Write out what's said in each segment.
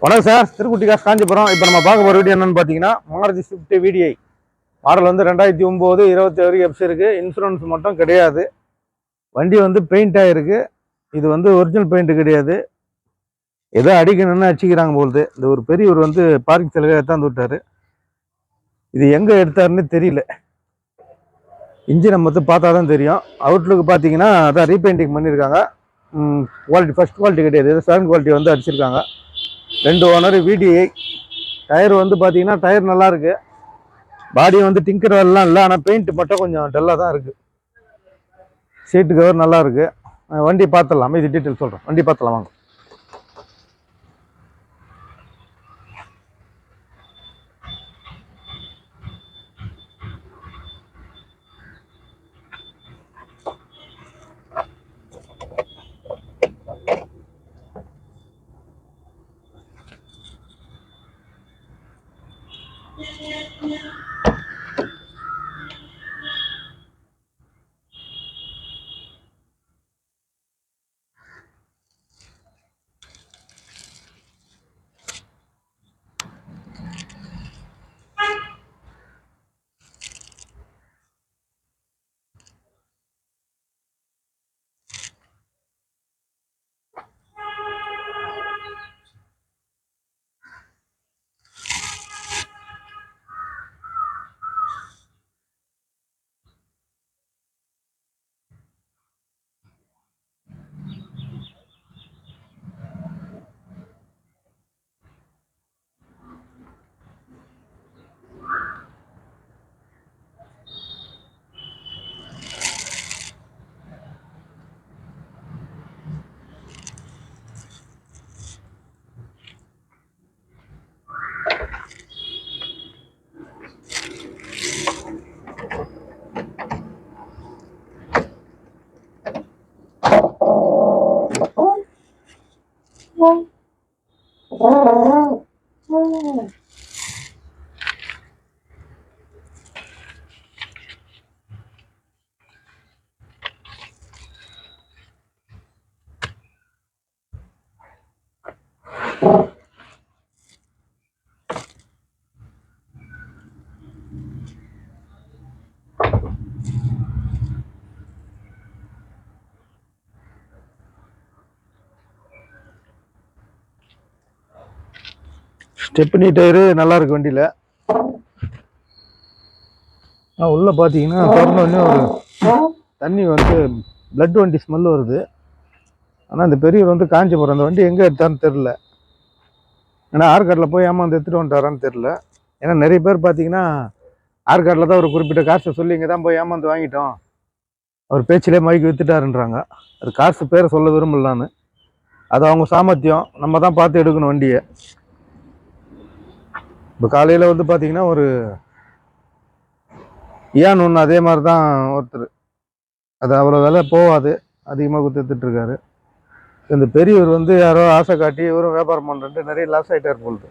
வணக்கம் சார், திருக்குட்டி காசு காஞ்சிபுரம். இப்போ நம்ம பார்க்க போகிற வீடியோ என்னென்னு பார்த்தீங்கன்னா, மாருதி ஸ்விஃப்ட் VDI மாடல் வந்து 2009 27 எஃப்சி இருக்குது. இன்சூரன்ஸ் மட்டும் கிடையாது. வண்டி வந்து பெயிண்ட் ஆகிருக்கு. இது வந்து ஒரிஜினல் பெயிண்ட் கிடையாது, ஏதோ அடிக்கணும்னு அடிச்சிக்கிறாங்க போகுது. இந்த ஒரு பெரியவர் வந்து பார்க்கிங் செலவே எடுத்தாந்து விட்டார். இது எங்கே எடுத்தாருன்னு தெரியல. இன்ஜினை மட்டும் பார்த்தா தான் தெரியும். அவுட்லுக்கு பார்த்தீங்கன்னா அதான் ரீபெயிண்டிங் பண்ணியிருக்காங்க. குவாலிட்டி ஃபஸ்ட் குவாலிட்டி கிடையாது, ஏதோ செகண்ட் குவாலிட்டி வந்து அடிச்சிருக்காங்க. 2 ஓனர் VDI. டயர் வந்து பார்த்தீங்கன்னா டயர் நல்லா இருக்கு. பாடி வந்து டிங்கர் எல்லாம் இல்லை, ஆனால் பெயிண்ட் மட்டும் கொஞ்சம் டல்லாக தான் இருக்கு. சீட்டு கவர் நல்லா இருக்கு. வண்டி பார்த்துடலாம், இது டீட்டெயில் சொல்கிறேன். வண்டி பார்த்துலாம் வாங்க. ஸ்டெப்னி டயரு நல்லா இருக்கு வண்டியில். உள்ளே பார்த்தீங்கன்னா திறந்தோடனே ஒரு தண்ணி வந்து பிளட் வண்டி ஸ்மெல் வருது. ஆனால் இந்த பெரியவர் வந்து காஞ்சிபுரம், அந்த வண்டி எங்கே எடுத்தான்னு தெரில. ஏன்னா ஆற்காட்டில் போய் ஏமாந்து எடுத்துகிட்டு வந்துட்டாரான்னு தெரில. ஏன்னா நிறைய பேர் பார்த்தீங்கன்னா ஆற்காட்டில் தான் ஒரு குறிப்பிட்ட காசை சொல்லி இங்கே தான் போய் ஏமாந்து வாங்கிட்டோம், அவர் பேச்சிலே மயக்கி வித்துட்டாருன்றாங்க. அது காசு பேரை சொல்ல விரும்பலான்னு. அது அவங்க சாமர்த்தியம், நம்ம தான் பார்த்து எடுக்கணும் வண்டியை. இப்போ காலையில் வந்து பார்த்தீங்கன்னா ஒரு ஏன் ஒன்று அதே மாதிரி தான் ஒருத்தர், அது அவ்வளோ விலை போகாது, அதிகமாக கொடுத்துட்ருக்காரு. இந்த பெரியவர் வந்து யாரோ ஆசை காட்டி இவரும் வியாபாரம் பண்ணுறேன்ட்டு நிறைய லாஸ் ஆகிட்டார் போகுது.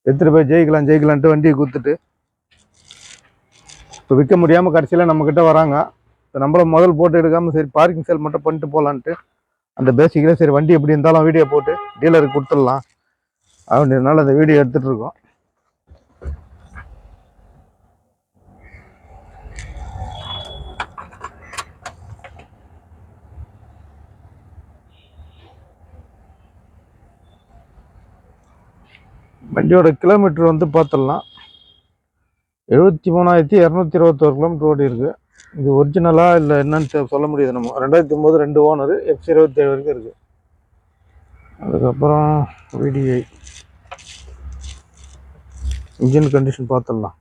எடுத்துகிட்டு போய் ஜெயிக்கலான்ட்டு வண்டியை கொடுத்துட்டு இப்போ விற்க முடியாமல் கடைசியில் நம்மக்கிட்ட வராங்க. இப்போ நம்மளும் முதல் போட்டு எடுக்காமல் சரி பார்க்கிங் சேல் மட்டும் பண்ணிட்டு போகலான்ட்டு அந்த பேசிக்கில் சரி வண்டி எப்படி இருந்தாலும் வீடியோ போட்டு டீலருக்கு கொடுத்துடலாம் அப்படின்றதுனால அந்த வீடியோ எடுத்துகிட்டு இருக்கோம். வண்டியோட கிலோமீட்டர் வந்து பார்த்துடலாம். 73,221 கிலோமீட்டர் ஓடி இருக்குது. இது ஒரிஜினலாக இல்லை என்னன்னு சொல்ல முடியாது. நம்ம 2009 2 ஓனர், FC 27 வரைக்கும் இருக்குது. அதுக்கப்புறம் VDI இன்ஜின் கண்டிஷன் பார்த்துடலாம்.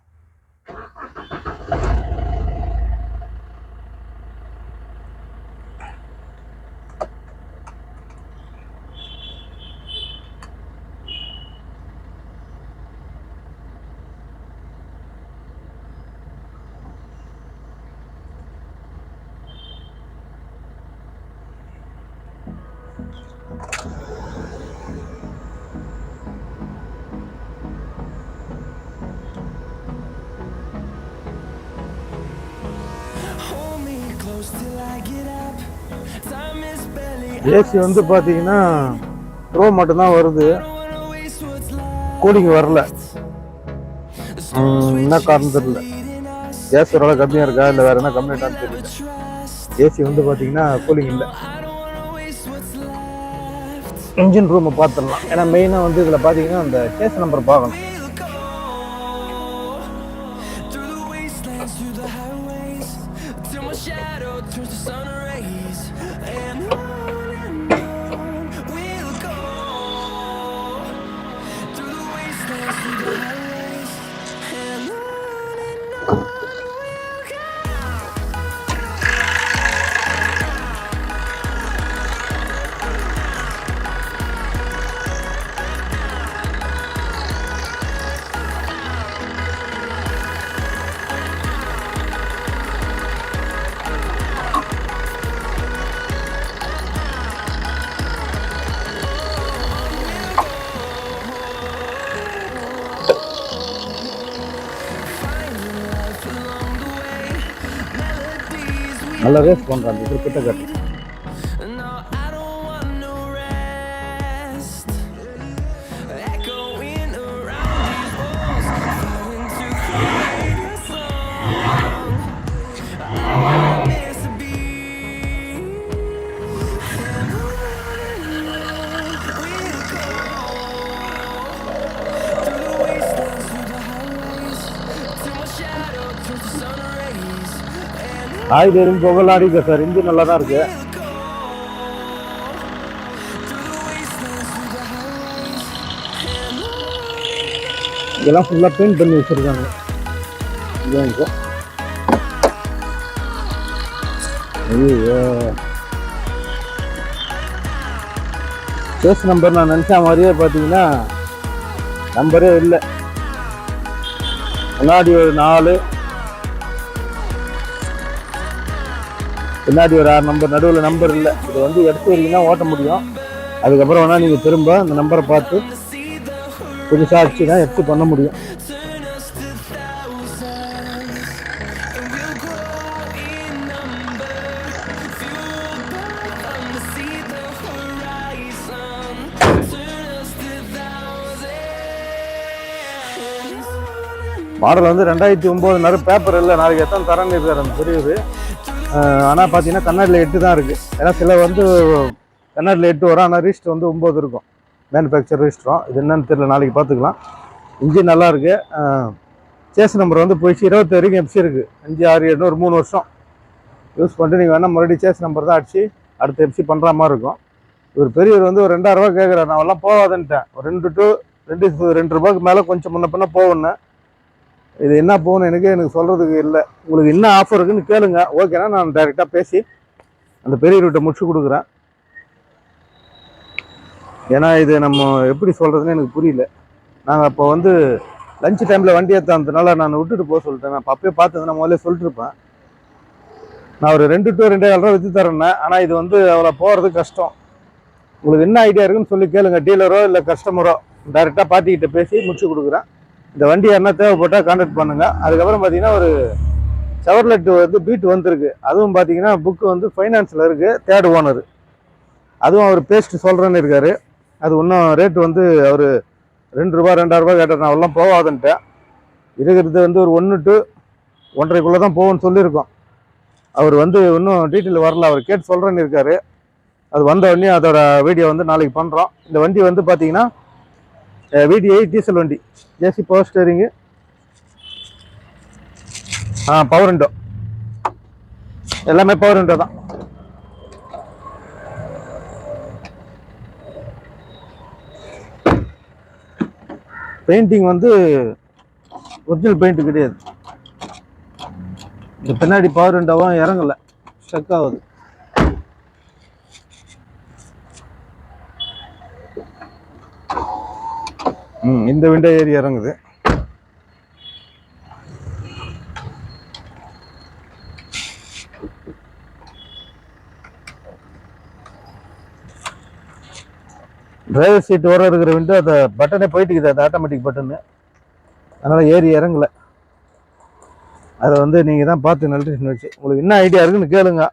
ஏசி வந்து பார்த்தீங்கன்னா ப்ரோ மட்டும்தான் வருது, கூலிங் வரல. என்ன காரணம் தெரியல. கேஸ் ஓரளவு கம்மியாக இருக்கா இல்லை வேறு என்ன கம்ப்ளைண்ட்டான்னு தெரியல. ஏசி வந்து பார்த்தீங்கன்னா கூலிங் இல்லை. இன்ஜின் ரூமை பார்த்துடலாம். ஏன்னா மெயினாக வந்து இதில் பார்த்தீங்கன்னா அந்த கேஸ் நம்பர் பார்க்கணும். நல்ல ரேஸ் பண்ணுறாங்க. இது கிட்ட கட்டு ஆயுத எறும்பு புகழ் அடிக்க சார். இன்ஜின் நல்லா தான் இருக்கு. இதெல்லாம் ஃபுல்லாக பெயிண்ட் பண்ணி வச்சிருக்காங்க. கேஸ் நம்பர் நான் நினச்ச மாதிரியே பார்த்தீங்கன்னா நம்பரே இல்லை. முன்னாடி ஒரு 4, பின்னாடி ஒரு 6 நம்பர், நடுவில் நம்பர் இல்லை. இது வந்து எடுத்து வரீங்கன்னா ஓட்ட முடியும். அதுக்கப்புறம் வேணால் நீங்கள் திரும்ப அந்த நம்பரை பார்த்து புதுசாக அடிச்சு தான் எடுத்து பண்ண முடியும். மாடல் வந்து 2009 நிறைய பேப்பர் இல்லை. நாளைக்கு எத்தனை தரன்னு இருக்கார் அந்த பெரியது. ஆனால் பார்த்தீங்கன்னா கண்ணாடியில் 8 தான் இருக்குது. ஏன்னா சில வந்து கண்ணாடியில் 8 வரும், ஆனால் ரிஜிஸ்டர் வந்து 9 இருக்கும். மேனுஃபேக்சர் ரிஜிஸ்டரும். இது என்னன்னு தெரியல, நாளைக்கு பார்த்துக்கலாம். இன்ஜின் நல்லா இருக்குது. சேஸ் நம்பர் வந்து போயிடுச்சு. 20 வரைக்கும் எஃப்சி இருக்குது. 5, 6, 7 ஒரு 3 வருஷம் யூஸ் பண்ணிட்டு நீங்கள் வேணால் மறுபடியும் சேஸ் நம்பர் தான் அடிச்சு அடுத்த எஃப்சி பண்ணுற மாதிரி இருக்கும். இவர் பெரியவர் வந்து ஒரு 2000 ரூபா கேட்குறாரு. நான் எல்லாம் போகாதுன்ட்டேன். ஒரு 2 ரூபாய்க்கு மேலே கொஞ்சம் முன்ன பின்ன போகணுன்னு. இது என்ன போகணும் எனக்கு சொல்கிறதுக்கு இல்லை. உங்களுக்கு என்ன ஆஃபர் இருக்குன்னு கேளுங்க. ஓகேனா நான் டைரெக்டாக பேசி அந்த பெரியவர்கிட்ட முடிச்சு கொடுக்குறேன். ஏன்னா இது நம்ம எப்படி சொல்கிறதுன்னு எனக்கு புரியல. நாங்கள் அப்போ வந்து லஞ்ச் டைமில் வண்டி ஏற்றாந்ததுனால நான் விட்டுட்டு போக சொல்லிட்டேன். நான் அப்பயே பார்த்தது நான் முதல்ல சொல்லிட்டுருப்பேன். நான் ஒரு 2 to 2.5 ரூபா விற்று தரேன்னேன். ஆனால் இது வந்து அவ்வளோ போகிறது கஷ்டம். உங்களுக்கு என்ன ஐடியா இருக்குன்னு சொல்லி கேளுங்க. டீலரோ இல்லை கஸ்டமரோ டைரெக்டாக பார்ட்டிக்கிட்ட பேசி முடிச்சு கொடுக்குறேன். இந்த வண்டி என்ன தேவைப்பட்டால் கான்டாக்ட் பண்ணுங்கள். அதுக்கப்புறம் பார்த்தீங்கன்னா ஒரு செவர்லெட் வந்து பீட் வந்துருக்கு. அதுவும் பார்த்தீங்கன்னா புக்கு வந்து ஃபைனான்ஸில் இருக்குது. 3rd owner. அதுவும் அவர் பேஸ்ட் சொல்கிறேன்னு இருக்கார். அது இன்னும் ரேட்டு வந்து அவர் 2 ரூபா 2000 ரூபா கேட்டார். நான் எல்லாம் போகாதுன்ட்டேன். இருக்கிறது வந்து ஒரு 1 to 1.5 தான் போகும்னு சொல்லியிருக்கோம். அவர் வந்து இன்னும் டீட்டெயில் வரல. அவர் கேட்டு சொல்கிறேன்னு இருக்கார். அது வந்த உடனே அதோட வீடியோ வந்து நாளைக்கு பண்ணுறோம். இந்த வண்டி வந்து பார்த்தீங்கன்னா VDI டீசல் வண்டி. AC power steering, power window, எல்லாமே பவர் விண்டோ தான். பெயிண்டிங் வந்து ஒரிஜினல் பெயிண்ட் கிடையாது. இந்த பின்னாடி பவர் விண்டோவும் இறங்கலை, ஸ்டக் ஆகுது. இந்த விண்டோ ஏறி இறங்குது. டிரைவர் சீட் வர இருக்கிற விண்டோ அந்த பட்டனே போயிட்டுக்குது, அந்த ஆட்டோமேட்டிக் பட்டனு. அதனால் ஏறி இறங்கலை. அதை வந்து நீங்கள் தான் பார்த்து நல்ல வச்சு உங்களுக்கு என்ன ஐடியா இருக்குன்னு கேளுங்க.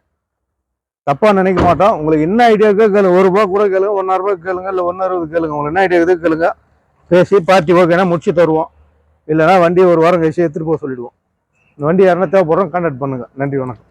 தப்பாக நினைக்க மாட்டோம். உங்களுக்கு என்ன ஐடியா இருக்கோ கேளுங்க, ₹1 கூட கேளுங்க, ₹1.50 கேளுங்க, இல்லை 1.60 கேளுங்க. உங்களுக்கு என்ன ஐடியா இருக்குது கேளுங்க, பேசி பார்ட்டி ஓகேனா முடிச்சு தருவோம். இல்லைனா வண்டி ஒரு வாரம் கழிச்சு எடுத்துகிட்டு போக சொல்லிவிடுவோம். இந்த வண்டி யாருன்னா தேவைப்படுறோம் கான்டாக்ட் பண்ணுங்கள். நன்றி, வணக்கம்.